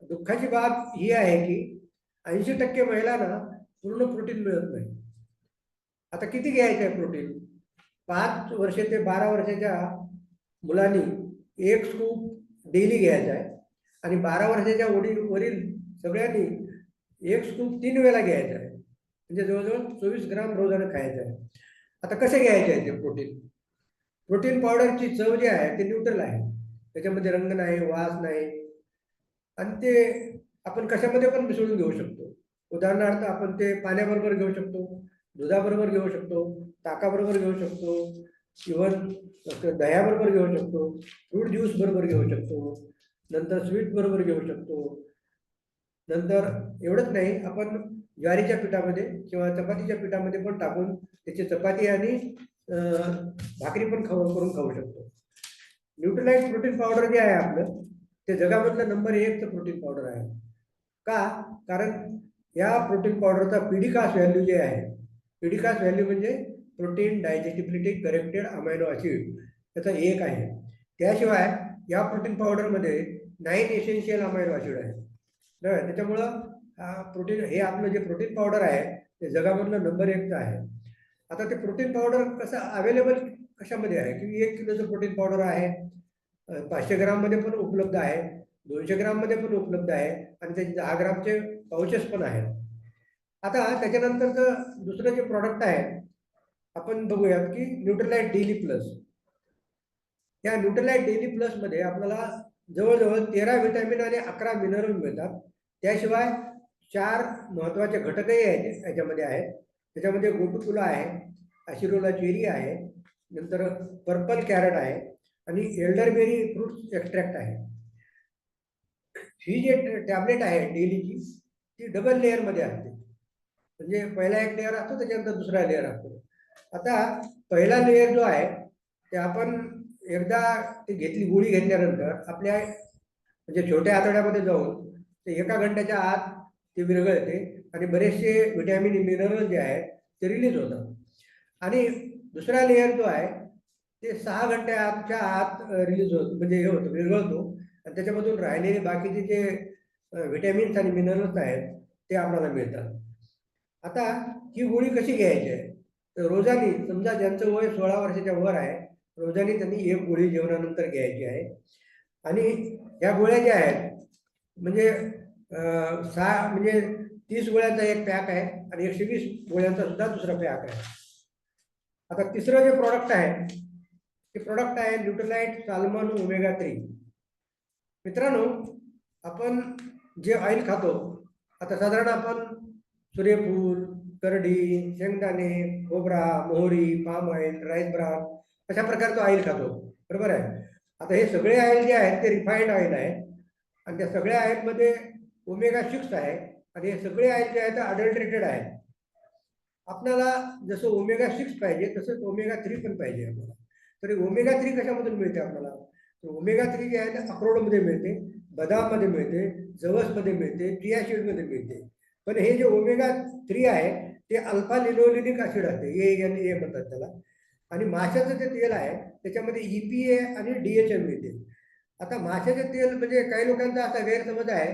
दुःखाची बाब ही आहे की 80% महिलांना पूर्ण प्रोटीन मिळत नाही. आता किती घ्यायचं आहे प्रोटीन? 5 वर्ष ते 12 वर्षाच्या मुलांनी 1 स्कूप डेली घ्यायचा आहे आणि 12 वर्षाच्या वरील सगळ्यांनी एक स्कूप 3 वेळा घ्यायचा आहे, म्हणजे जवळजवळ 24 ग्राम रोजानं खायचं आहे. आता कसे घ्यायचे आहे ते प्रोटीन? प्रोटीन पावडरची चव जी आहे ते न्यूट्रल आहे, त्याच्यामध्ये रंग नाही, वास नाही, आणि ते आपण कशामध्ये पण मिसळून घेऊ शकतो. उदाहरणार्थ आपण ते पाण्याबरोबर घेऊ शकतो, दुधाबरोबर घेऊ शकतो, ताकाबरोबर घेऊ शकतो, इव्हन दह्याबरोबर घेऊ शकतो, फ्रूट ज्यूस बरोबर घेऊ शकतो, नंतर स्वीट बरोबर घेऊ शकतो. नंतर एवढंच नाही, आपण ज्वारीच्या पिठामध्ये किंवा चपातीच्या पिठामध्ये पण टाकून त्याची चपाती आणि भाकरी पण करून खाऊ शकतो. न्यूट्रलाइट प्रोटीन पावडर जे आहे आपलं, ते जगामधलं नंबर 1चं प्रोटीन पावडर आहे. का? कारण या प्रोटीन पावडरचा पीडीकास व्हॅल्यू जे आहे, पीडीकास व्हॅल्यू म्हणजे प्रोटीन डायजेस्टिबिलिटी करेक्टेड अमायनो ॲसिड, त्याचा 1 आहे. त्याशिवाय या प्रोटीन पावडरमध्ये 9 एसेन्शियल अमायनो ॲसिड आहे. त्याच्यामुळं प्रोटीन हे आपलं जे प्रोटीन पावडर आहे ते जगामधलं नंबर 1चं आहे. आता ते प्रोटीन पावडर कसं अवेलेबल कशामध्ये आहे की 1 किलोचं प्रोटीन पावडर आहे, 500 ग्राममध्ये पण उपलब्ध आहे, 200 ग्राममध्ये पण उपलब्ध आहे, आणि त्याचे 10 ग्रामचे पाउचेस पण आहेत. आता त्याच्यानंतरचं दुसरं जे प्रॉडक्ट आहे आपण बघूयात की न्यूट्रलाइट डेली प्लस. या न्यूट्रलाइट डेली प्लसमध्ये आपल्याला जवळजवळ 13 व्हिटॅमिन आणि 11 मिनरल मिळतात. त्याशिवाय 4 महत्त्वाचे घटकही याच्यामध्ये आहेत. त्याच्यामध्ये गोटुकुला आहे, अशिरोला चेरी आहे, नंतर पर्पल कॅरेट आहे, आणि एल्डरबेरी फ्रूट एक्स्ट्रॅक्ट आहे. ही जे टॅबलेट आहे डेलीची, ती डबल लेअरमध्ये असते. म्हणजे पहिला एक लेअर असतो, त्याच्यानंतर दुसरा लेअर असतो. आता पहिला लेअर जो आहे ते आपण एकदा ती गोळी घेतल्यानंतर आपल्या म्हणजे छोट्या आतड्यामध्ये जाऊन ते एका घंट्याच्या आत ते विरघळते, आणि बरेचसे व्हिटॅमिन मिनरल जे आहेत ते रिलीज होतात. आणि दुसरा लेअर जो आहे ते 6 घंट्याच्या आत रिलीज होतो, म्हणजे हे होतं, विरघळतो, आणि त्याच्यामधून राहिलेले बाकीचे जे व्हिटॅमिन्स आणि मिनरल्स आहेत ते आपल्याला मिळतात. आता ही गोळी कशी घ्यायची आहे? तर रोजानी, समजा ज्यांचं वय 16 वर्षाच्या वर आहे, रोजानी त्यांनी 1 गोळी जेवणानंतर घ्यायची आहे. आणि या गोळ्या ज्या आहेत म्हणजे 6 म्हणजे 30 गोळ्यांचा एक पॅक आहे, आणि 120 गोळ्यांचा सुद्धा दुसरा पॅक आहे. आता तिसरं जे प्रॉडक्ट आहे ते प्रॉडक्ट आहे न्यूट्रलाइट साल्मन ओमेगा 3. मित्रांनो, आपण जे ऑइल खातो, आता साधारण आपण सूर्यफूल, करडी, शेंगदाणे, खोबरा, मोहरी, पाम ऑइल, राईस ब्रान अशा प्रकारचं ऑइल खातो, बरोबर आहे. आता हे सगळे ऑइल जे आहेत ते रिफाईंड ऑइल आहे, आणि त्या सगळ्या ऑइलमध्ये ओमेगा 6 आहे, आणि हे सगळे ऑइल जे आहेत ते अडल्ट्रेटेड आहेत. आपल्याला जसं ओमेगा 6 पाहिजे तसंच ओमेगा 3 पण पाहिजे आपल्याला. तरी ओमेगा 3 कशामधून मिळते आपल्याला? तर ओमेगा 3 जे आहे ते अक्रोडमध्ये मिळते, बदाममध्ये मिळते, जवसमध्ये मिळते, चिया सीडमध्ये मिळते. पण हे जे ओमेगा 3 आहे ते अल्फा लिनोलेनिक ऍसिड असते, ALA म्हणतात त्याला. आणि माशाचं जे तेल आहे त्याच्यामध्ये EPA आणि DHA मिळते. आता माशाचे तेल म्हणजे काही लोकांचा असा गैरसमज आहे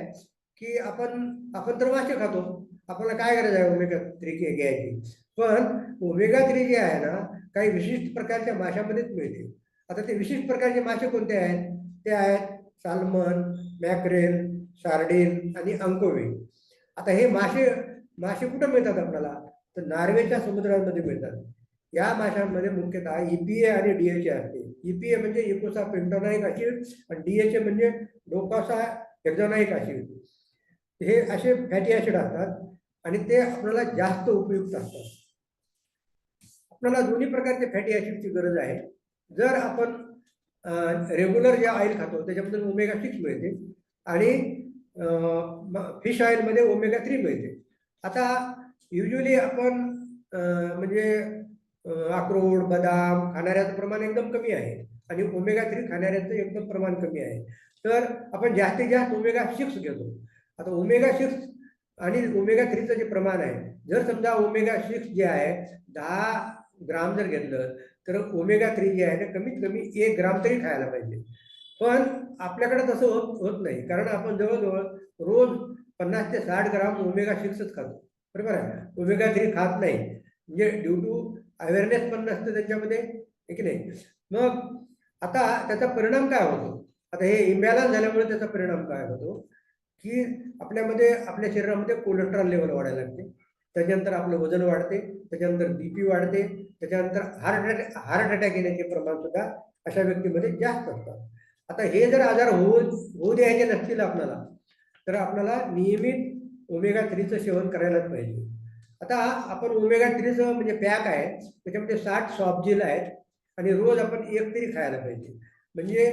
की आपण तर मासे खातो, आपल्याला काय गरज आहे ओमेगा 3 घ्यायची. पण ओमेगा 3 जे आहे ना, काही विशिष्ट प्रकारच्या माशामध्येच मिळते. आता ते विशिष्ट प्रकारचे मासे कोणते आहेत? ते आहेत साल्मन, मॅक्रेल, सार्डिन आणि अंकोवी. आता हे मासे कुठं मिळतात आपल्याला? तर नॉर्वेच्या समुद्रामध्ये मिळतात. या माशांमध्ये मुख्यतः EPA आणि DHA असते. EPA म्हणजे इकोसा पेंटोनाइक ऍसिड, आणि DHA म्हणजे डोकासा हेक्झोनाइक ऍसिड. हे असे फॅटी ऍसिड असतात, आणि ते आपल्याला जास्त उपयुक्त असतात. आपल्याला दोन्ही प्रकारचे फॅटी ऍसिडची गरज आहे. जर आपण रेग्युलर जे ऑइल खातो त्याच्यामध्ये ओमेगा 6 मिळते, आणि फिश ऑइलमध्ये ओमेगा 3 मिळते. आता युजली आपण म्हणजे अक्रोड, बदाम खाणाऱ्याचं प्रमाण एकदम कमी आहे, आणि ओमेगा 3 खाणाऱ्याचं एकदम प्रमाण कमी आहे. तर आपण जास्तीत जास्त ओमेगा 6 घेतो. आता ओमेगा 6 आणि ओमेगा 3चं जे प्रमाण आहे, जर समजा ओमेगा 6 जे आहे 10 ग्राम जर घेतलं, तर ओमेगा 3 जे आहे ते कमीत कमी 1 ग्राम तरी खायला पाहिजे. पण आपल्याकडे तसं होत नाही, कारण आपण जवळजवळ रोज 50 ते 60 ग्राम ओमेगा 6च खातो, बरोबर आहे. ओमेगा 3 खात नाही, म्हणजे ड्यू टू अवेअरनेस पण नसतं त्याच्यामध्ये, आहे की नाही. मग आता त्याचा परिणाम काय होतो? आता हे इम्बॅलन्स झाल्यामुळे त्याचा परिणाम काय होतो की आपल्यामध्ये आपल्या शरीरामध्ये कोलेस्ट्रॉल लेवल वाढायला लागते, त्याच्यानंतर आपलं वजन वाढते, त्याच्यानंतर बीपी वाढते, त्याच्यानंतर हार्ट अटॅक येण्याचे प्रमाण सुद्धा अशा व्यक्तीमध्ये जास्त असतात. आता हे जर आजार होऊ द्यायचे नसतील आपल्याला, तर आपल्याला नियमित ओमेगा 3चं सेवन करायलाच पाहिजे. आता आपण ओमेगा 3चं म्हणजे पॅक आहे, त्याच्यामध्ये 60 सॉफ्ट जेल आहेत आणि रोज आपण एक तरी खायला पाहिजे. म्हणजे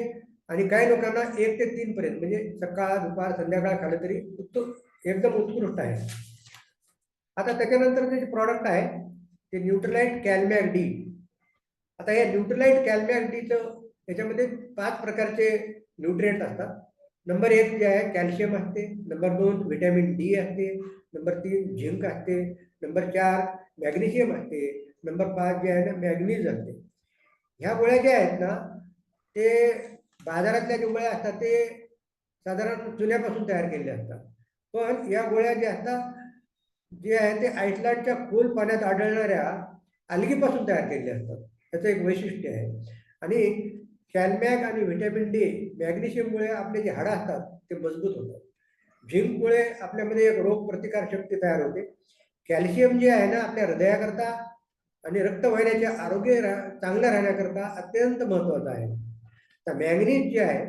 आणि काही लोकांना 1 ते 3 पर्यंत म्हणजे सकाळ दुपार संध्याकाळ खाल्लं तरी एकदम उत्कृष्ट आहे. आता त्याच्यानंतर जे प्रॉडक्ट आहे ते न्यूट्रलाइट कॅल्मॅक डी. आता या न्यूट्रलाइट कॅल्मॅक डीचं त्याच्यामध्ये 5 प्रकारचे न्यूट्रिएंट असतात. नंबर 1 जे आहे कॅल्शियम असते, नंबर 2 व्हिटॅमिन डी असते, नंबर 3 झिंक असते, नंबर 4 मॅग्नेशियम असते, नंबर 5 जे आहे ना मॅग्नीज असते. ह्या गोळ्या ज्या आहेत ना ते बाजारातल्या ज्या गोळ्या असतात ते साधारण चुन्यापासून तयार केलेल्या असतात. पण या गोळ्या ज्या असतात जे आहे ते आईसलँडच्या खोल पाण्यात आढळणाऱ्या अल्गीपासून तयार केलेल्या असतात. त्याचं एक वैशिष्ट्य आहे. आणि कॅल्मॅक आणि व्हिटॅमिन डी मॅग्नेशियममुळे आपले जे हाडं असतात ते मजबूत होतात. झिंकमुळे आपल्यामध्ये एक रोग प्रतिकार शक्ती तयार होते. कॅल्शियम जे आहे ना आपल्या हृदयाकरता आणि रक्तवाहिन्याचे आरोग्य चांगलं राहण्याकरता अत्यंत महत्वाचं आहे. तर मॅंगनीज जे आहे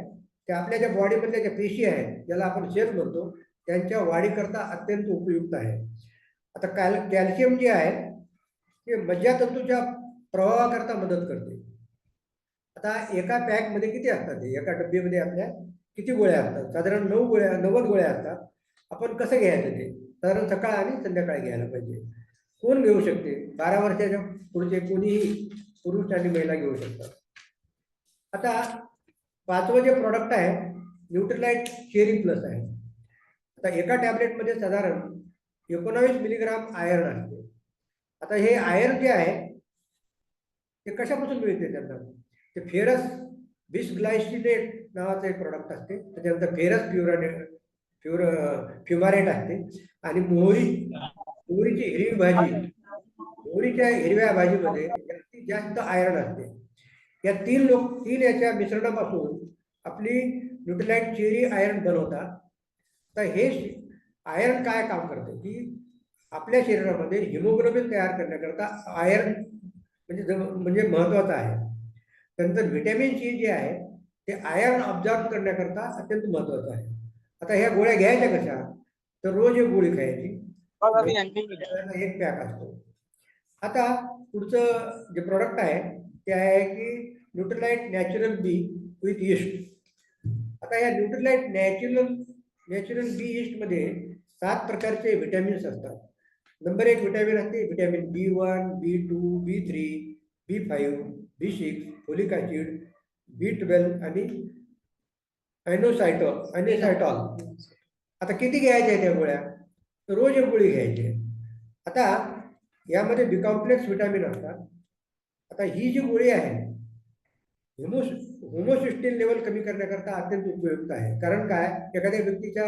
ते आपल्या ज्या बॉडीमधल्या ज्या पेशी आहेत ज्याला आपण सेल्स म्हणतो त्यांच्या वाढीकरता अत्यंत उपयुक्त आहे. आता कॅल्शियम जे आहे ते मज्जातंतूच्या प्रवाहाकरता मदत करते. आता एका पॅकमध्ये किती असतात, एका डब्बीमध्ये आपल्या किती गोळ्या असतात? साधारण 90 गोळ्या असतात. आपण कसं घ्यायचं ते? साधारण सकाळ आणि संध्याकाळी घ्यायला पाहिजे. कोण घेऊ शकते? 12 वर्षाच्या पुढचे कोणीही पुरुष आणि महिला घेऊ शकतात. आता 5वं जे प्रॉडक्ट आहे न्यूट्रलाइट चेरी प्लस आहे. आता एका टॅबलेटमध्ये साधारण 19 मिलीग्राम आयर्न असते. आता हे आयर्न जे आहे ते कशापासून मिळते त्यांना? ते फेरस बिसग्लायसिनेट नावाचं एक प्रॉडक्ट असते, त्याच्यानंतर फ्युमारेट असते आणि मोहरीची हिरवी भाजी, मोहरीच्या हिरव्या भाजीमध्ये जास्तीत जास्त आयर्न असते. या तीन याच्या मिश्रणापासून आपली न्यूट्रलाइट चेरी आयर्न बनवतात. तर हे आयर्न काय काम करते की आपल्या शरीरामध्ये हिमोग्लोबिन तयार करण्याकरता आयर्न म्हणजे महत्वाचं आहे. त्यानंतर व्हिटॅमिन सी जे आहे ते आयर्न ऑब्झॉर्ब करण्याकरता अत्यंत महत्वाचं आहे. आता ह्या गोळ्या घ्यायच्या कशा? तर रोज एक गोळी खायची, एक पॅक असतो. आता पुढचं जे प्रॉडक्ट आहे ते आहे की Nutrilite natural B with east. आता या न्यूट्रलाइट नॅचरल बी ईस्टमध्ये 7 प्रकारचे व्हिटॅमिन्स असतात. नंबर 1 व्हिटॅमिन असते vitamin B1, B2, B3, B5, B6, folic acid, B12 आणि ॲनोसायटॉल. आता किती घ्यायच्या आहेत या गोळ्या? तर रोज एक गोळी घ्यायची आहे. आता यामध्ये बी कॉम्प्लेक्स व्हिटॅमिन असतात. आता ही जी गोळी आहे होमोसिस्टिन लेवल कमी करण्याकरता अत्यंत उपयुक्त आहे. कारण काय, एखाद्या व्यक्तीच्या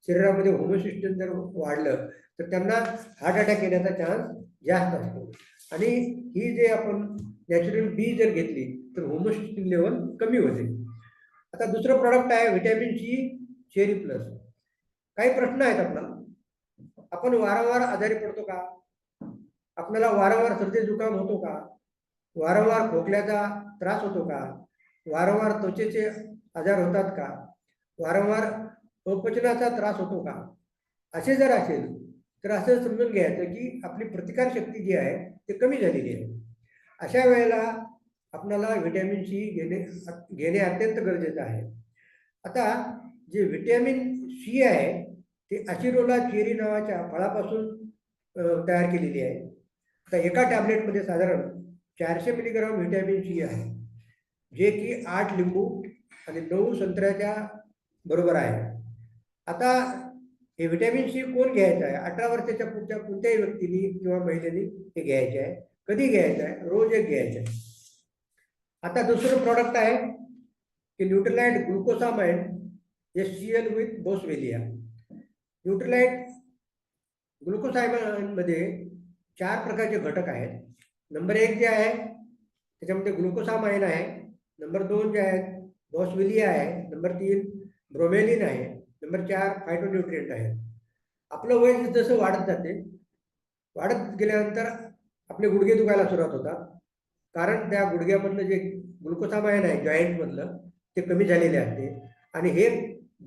शरीरामध्ये होमोसिस्टिन जर वाढलं तर त्यांना हार्ट अटॅक येण्याचा चान्स जास्त असतो. आणि ही जे आपण नॅचरल बी जर घेतली तर होमोसिस्टिन लेवल कमी होते. आता दुसरं प्रॉडक्ट आहे व्हिटॅमिन सी चेरी प्लस. काही प्रश्न आहेत आपल्याला. आपण वारंवार आजारी पडतो का? आपल्याला वारंवार सर्दी जुकाम होतो का? वारंवार खोकल्याचा त्रास होतो का? वारंवार त्वचेचे आजार होतात का? वारंवार अपचनाचा त्रास होतो का? असे जर असेल तर असं समजून घ्यायचं की आपली प्रतिकारशक्ती जी आहे ते कमी झालेली आहे. अशा वेळेला आपल्याला व्हिटॅमिन सी घेणे अत्यंत गरजेचं आहे. आता जे व्हिटॅमिन सी आहे ते असिरोला चेरी नावाच्या फळापासून तयार केलेली आहे. तर एका टॅबलेटमध्ये साधारण 400 मिलीग्राम व्हिटॅमिन सी आहे, जे की 8 लिंबू आणि 9 संत्र्याच्या बरोबर आहे. आता हे व्हिटॅमिन सी कोण घ्यायचं आहे? 18 वर्षाच्या पुढच्या कोणत्याही व्यक्तीने किंवा महिलेने हे घ्यायचे आहे. कधी घ्यायचं आहे? रोज एक घ्यायचं आहे. आता दुसरं प्रॉडक्ट आहे की न्यूट्रलाइट ग्लुकोसामाइड HCl विथ बोसवेलिया. न्यूट्रलाइट ग्लुकोसामाइडमध्ये 4 प्रकारचे घटक आहेत. नंबर 1 जे आहे त्याच्यामध्ये ग्लुकोसामाइन आहे. नंबर 2 जे आहे बॉसवेलिया आहे. नंबर 3 ब्रोमेलिन आहे. नंबर 4 फायटोन्यूट्रिएंट आहेत. आपलं वय जसं वाढत जाते, वाढत गेल्यानंतर आपले गुडघे दुखायला सुरुवात होतात, कारण त्या गुडघ्यामधलं जे ग्लुकोसामाइन आहे जॉईंटमधलं ते कमी झालेले असते, आणि हे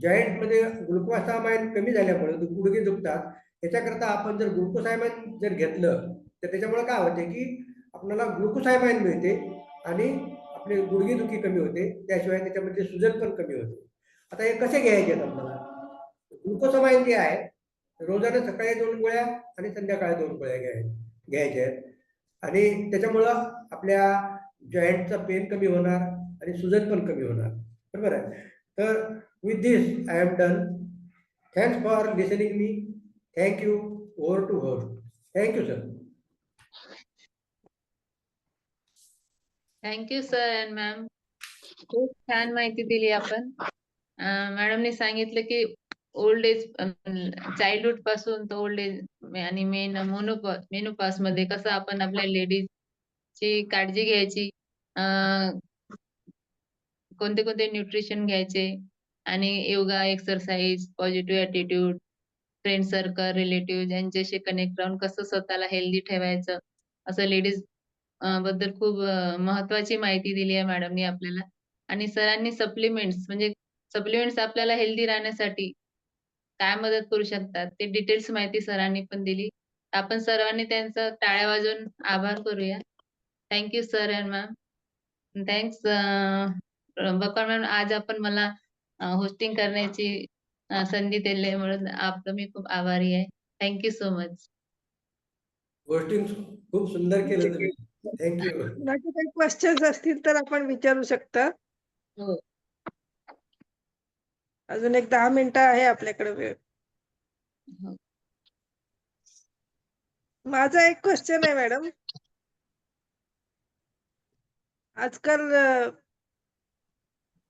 जॉईंटमध्ये ग्लुकोसामाइन कमी झाल्यामुळे गुडघे दुखतात. याच्याकरता आपण जर ग्लुकोसामाइन जर घेतलं तर त्याच्यामुळे काय होते की आपल्याला ग्लुकोसामाइन मिळते आणि आपले गुडघेदुखी कमी होते, त्याशिवाय त्याच्यामध्ये सुजन पण कमी होते. आता हे कसे घ्यायचे आहेत आपल्याला? ग्लुकोसामाइन जे आहे रोजाने सकाळी 2 गोळ्या आणि संध्याकाळी 2 गोळ्या घ्यायच्या आहेत, आणि त्याच्यामुळं आपल्या जॉईंटचा पेन कमी होणार आणि सुजन पण कमी होणार. बरोबर आहे. तर with this I am done. Thanks for listening me. Thank you. Over to host. Thank you sir. Thank you sir and ma'am. खूप छान माहिती दिली आपण. मॅडमने सांगितलं की ओल्ड एज, चाइल्डहुड पासून तर ओल्ड एज आणि मेनोपॉज मध्ये कसं आपण आपल्या लेडीजची काळजी घ्यायची, कोणते कोणते न्यूट्रिशन घ्यायचे, आणि yoga, exercise, positive attitude, friend circle, relative यांच्याशी कनेक्ट राहून कसं स्वतःला हेल्दी ठेवायचं, असं लेडीज बद्दल खूप महत्वाची माहिती दिली आहे मॅडमनी आपल्याला. आणि सरांनी सप्लिमेंट्स आपल्याला हेल्दी राहण्यासाठी काय मदत करू शकतात ते डिटेल्स माहिती सरांनी पण दिली. आपण सर्वांनी त्यांचा टाळ्या वाजवून आभार करूया. Thank you sir and ma'am. Thanks Bakar ma'am, आज आपण मला होस्टिंग करण्याची संधी दिली म्हणून आपलं मी खूप आभारी आहे. Thank you so much. गोष्टी खूप सुंदर केलं तुम्ही. थँक्यू. बाकी काही क्वेश्चन्स असतील तर आपण विचारू शकता. हो. अजून एक 10 मिनिटं आहे आपल्याकडे वेळ. हो. माझा एक क्वेश्चन आहे मॅडम. आजकाल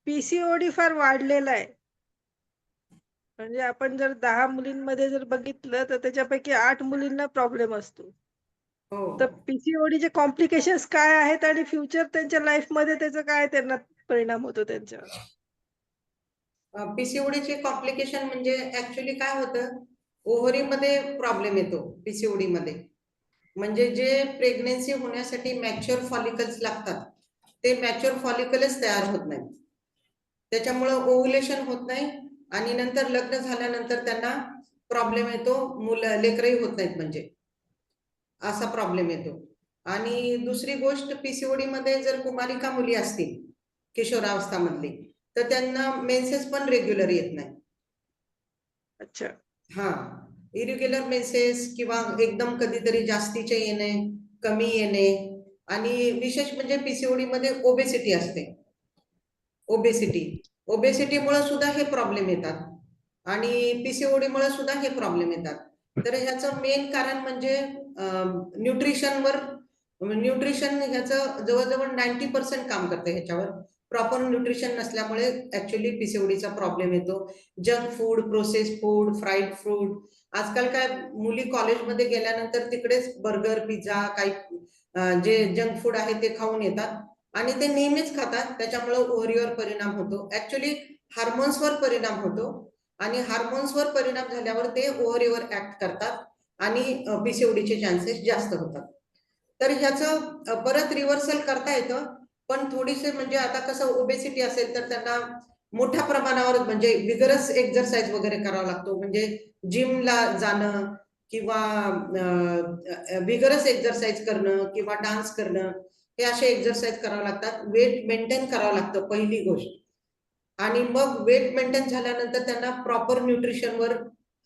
पीसीओडी फार वाढलेला आहे. म्हणजे आपण जर 10 मुलींमध्ये जर बघितलं तर त्याच्यापैकी 8 मुलींना प्रॉब्लेम असतो. हो. तर पीसीओडीचे कॉम्प्लिकेशन्स काय आहेत आणि फ्युचर त्यांच्या लाईफ मध्ये त्याचा काय त्यांना परिणाम होतो त्यांच्यावर? पीसीओडीचे कॉम्प्लिकेशन म्हणजे ऍक्च्युली काय होतं, ओव्हरीमध्ये प्रॉब्लेम येतो पीसीओडी मध्ये. म्हणजे जे प्रेग्नेन्सी होण्यासाठी मॅच्युअर फॉलिकल्स लागतात ते मॅच्युअर फॉलिकलच तयार होत नाही. त्याच्यामुळे ओव्हुलेशन होत नाही आणि नंतर लग्न झाल्यानंतर त्यांना प्रॉब्लेम येतो, लेकरही होत नाहीत, म्हणजे असा प्रॉब्लेम येतो. आणि दुसरी गोष्ट, पीसीओडी मध्ये जर कुमारिका मुली असतील किशोरावस्थामधली तर त्यांना मेन्सेस पण रेग्युलर येत नाही. अच्छा. हा, इरेग्युलर मेन्सेस किंवा एकदम कधीतरी जास्तीचे येणे, कमी येणे, आणि विशेष म्हणजे पीसीओडी मध्ये ओबेसिटी असते. ओबेसिटीमुळे सुद्धा हे प्रॉब्लेम येतात आणि पीसीओडी मुळे सुद्धा हे प्रॉब्लेम येतात. तर ह्याचं मेन कारण म्हणजे न्यूट्रिशन ह्याचं जवळजवळ 90% काम करतं ह्याच्यावर. प्रॉपर न्यूट्रिशन नसल्यामुळे ऍक्च्युली पीसीओडीचा प्रॉब्लेम येतो. Junk food, process food, fried food. आजकाल काय मुली कॉलेजमध्ये गेल्यानंतर तिकडेच बर्गर, पिझ्झा, काही जे जंक फूड आहे ते खाऊन येतात आणि ते नेहमीच खातात. त्याच्यामुळे ओव्हरीवर परिणाम होतो. ऍक्च्युली हार्मोन्सवर परिणाम होतो आणि हार्मोन्सवर परिणाम झाल्यावर ते ओव्हरीवर ऍक्ट करतात आणि पीसीओडीचे चान्सेस जास्त होतात. तर ह्याचं परत रिव्हर्सल करता येतं, पण थोडीसे म्हणजे आता कसं ओबेसिटी असेल तर त्यांना मोठ्या प्रमाणावर म्हणजे विगरस एक्सरसाइज वगैरे करावा लागतो. म्हणजे जिमला जाणं किंवा विगरस एक्सरसाइज करणं किंवा डान्स करणं, हे असे एक्सरसाइज करावं लागतात. वेट मेंटेन करावं लागतं पहिली गोष्ट. आणि मग वेट मेंटेन झाल्यानंतर त्यांना प्रॉपर न्यूट्रिशनवर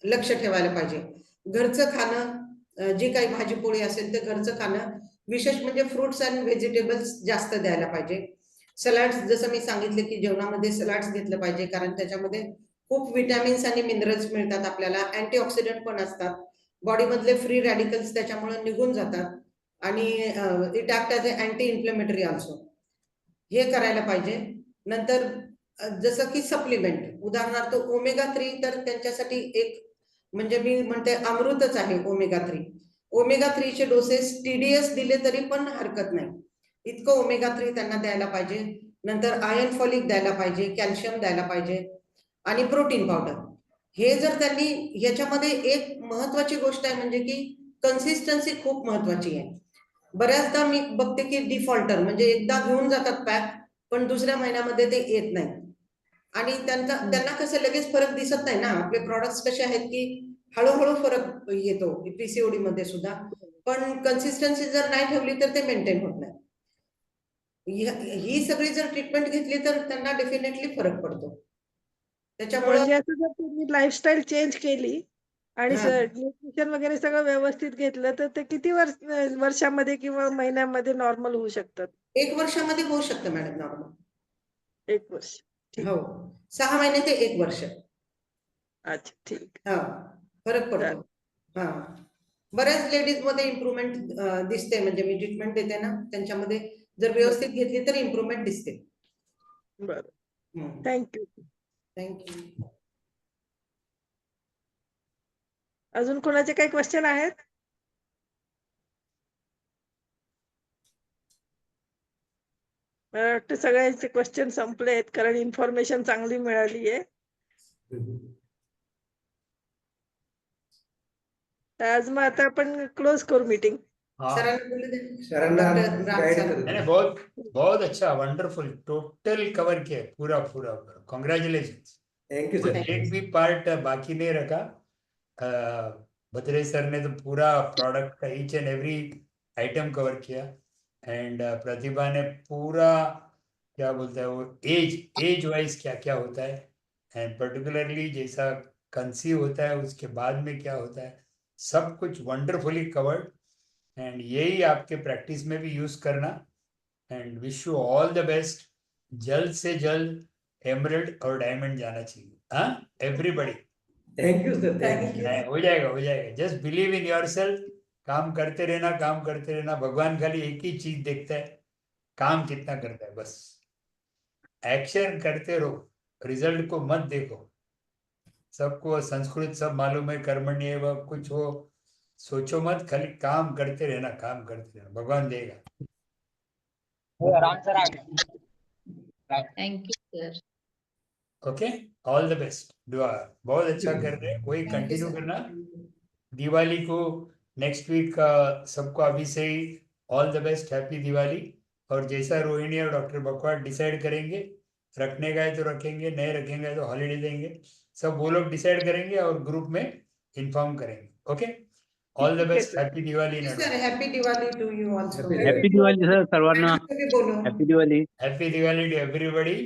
लक्ष ठेवायला पाहिजे. घरचं खाणं, जे काही भाजीपोळी असेल ते घरचं खाणं, विशेष म्हणजे फ्रुट्स अँड व्हेजिटेबल्स जास्त द्यायला पाहिजे. सलाड्स, जसं मी सांगितले की जेवणामध्ये सलाड्स घेतलं पाहिजे, कारण त्याच्यामध्ये खूप विटॅमिन्स आणि मिनरल्स मिळतात आपल्याला. अँटीऑक्सिडंट पण असतात. बॉडीमधले फ्री रॅडिकल्स त्याच्यामुळे निघून जातात आणि it act as a anti inflammatory also. हे करायला पाहिजे. नंतर जसं की सप्लिमेंट, उदाहरणार्थ ओमेगा-3, तर त्यांच्यासाठी एक म्हणजे मी म्हणते अमृतच आहे ओमेगा-3. ओमेगा-3 चे डोसेस TDS दिले तरी पण हरकत नाही, इतकं ओमेगा-3 त्यांना द्यायला पाहिजे. नंतर आयर्न फॉलिक द्यायला पाहिजे, कॅल्शियम द्यायला पाहिजे आणि प्रोटीन पावडर. हे जर त्यांनी ह्याच्यामध्ये एक महत्वाची गोष्ट आहे म्हणजे की कन्सिस्टन्सी खूप महत्वाची आहे. बऱ्याचदा मी बघते की डिफॉल्टर म्हणजे एकदा घेऊन जातात पॅक पण दुसऱ्या महिन्यामध्ये ते येत नाही आणि त्यांना कसं लगेच फरक दिसत नाही ना. आपले प्रॉडक्ट्स कसे आहेत की हळूहळू फरक येतो पीसीओडी मध्ये सुद्धा, पण कन्सिस्टन्सी जर नाही ठेवली तर ते मेंटेन होत नाही. ही सगळी जर ट्रीटमेंट घेतली तर त्यांना डेफिनेटली फरक पडतो. त्याच्यामुळं म्हणजे असं जर तुम्ही लाईफस्टाईल चेंज केली आणि हा. न्यूट्रिशन वगैरे सगळं व्यवस्थित घेतलं तर ते किती वर्षामध्ये किंवा महिन्यामध्ये नॉर्मल होऊ शकतात? 1 वर्षामध्ये होऊ शकतं मॅडम नॉर्मल. 1 वर्ष. ठीक. हो, 6 महिने ते 1 वर्ष. अच्छा, ठीक. हा, फरक पडतो. चालेल. हा, बऱ्याच लेडीज मध्ये इम्प्रुव्हमेंट दिसते. म्हणजे मी ट्रीटमेंट देते ना, त्यांच्यामध्ये जर व्यवस्थित घेतली तर इम्प्रुव्हमेंट दिसते. बरं. थँक्यू. थँक्यू. अजून कोणाचे काही क्वेश्चन आहेत? मला वाटतं सगळ्यांचे क्वेश्चन संपले आहेत कारण इन्फॉर्मेशन चांगली मिळाली आहे. तर आज मग आता आपण क्लोज करू मीटिंग. हाँ सरांना बोलू दे. सरांना डॉक्टर राम guide सर. करू. नहीं नहीं, बहुत बहुत अच्छा, वंडरफुल, टोटल कवर किया पूरा पूरा पूरा, कॉन्ग्रेचुलेशन। Thank you sir. एक भी पार्ट बाकी नहीं रखा। भद्रे सर ने तो पूरा प्रोडक्ट का each and every item cover किया, एंड प्रतिभा ने पूरा क्या बोलते हैं वो एज वाइज क्या क्या होता है, एंड पर्टिकुलरली जैसा कंसीव होता है उसके बाद में क्या होता है, सब कुछ वंडरफुली कवर्ड। एंड यही आपके प्रैक्टिस में भी यूज करना, and wish you all the best. जल्द से जल्द एमरल्ड और डायमंड जाना चाहिए, हाँ everybody. Thank you sir. Thank you. हो जाएगा हो जाएगा, जस्ट बिलीव इन योरसेल्फ। काम करते रहना, काम करते रहना। भगवान खाली एक ही चीज देखता है, काम कितना करता है, बस एक्शन करते रहो, रिजल्ट को मत देखो। सबको संस्कृत सब मालूम है, कर्मण्य व कुछ हो, सोचो मत, खाली काम करते रहना, काम करते रहना, भगवान देगा। Thank you sir. Okay, all the best, दुआ बहुत अच्छा कर रहे हैं, वही Thank you, कंटिन्यू sir. करना। दिवाली को नेक्स्ट वीक सबको अभी से ही all the best, happy Diwali. और जैसा रोहिणी और डॉक्टर बकवाड़ डिसाइड करेंगे, रखने का है तो रखेंगे, नहीं रखेंगे तो हॉलीडे देंगे, सब वो लोग डिसाइड करेंगे और ग्रुप में इन्फॉर्म करेंगे। ओके, ऑल द ठीक आहे best, sir. Happy Diwali in sir, happy Diwali to you also. Happy happy Diwali sir सर्वांना. भी बोलो. Happy Diwali. Happy Diwali to everybody,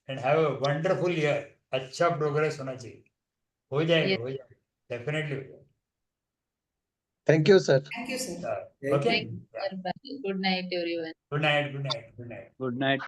and have a wonderful year. अच्छा प्रोग्रेस होना चाहिए, हो जाएगा, Yes. हो जाएगा, डेफिनेटली हो जाएगा। Thank you, sir. Thank you sir. Thank okay, you. Sir, bye. Good night, everyone. Good night, good night, good night. Good night.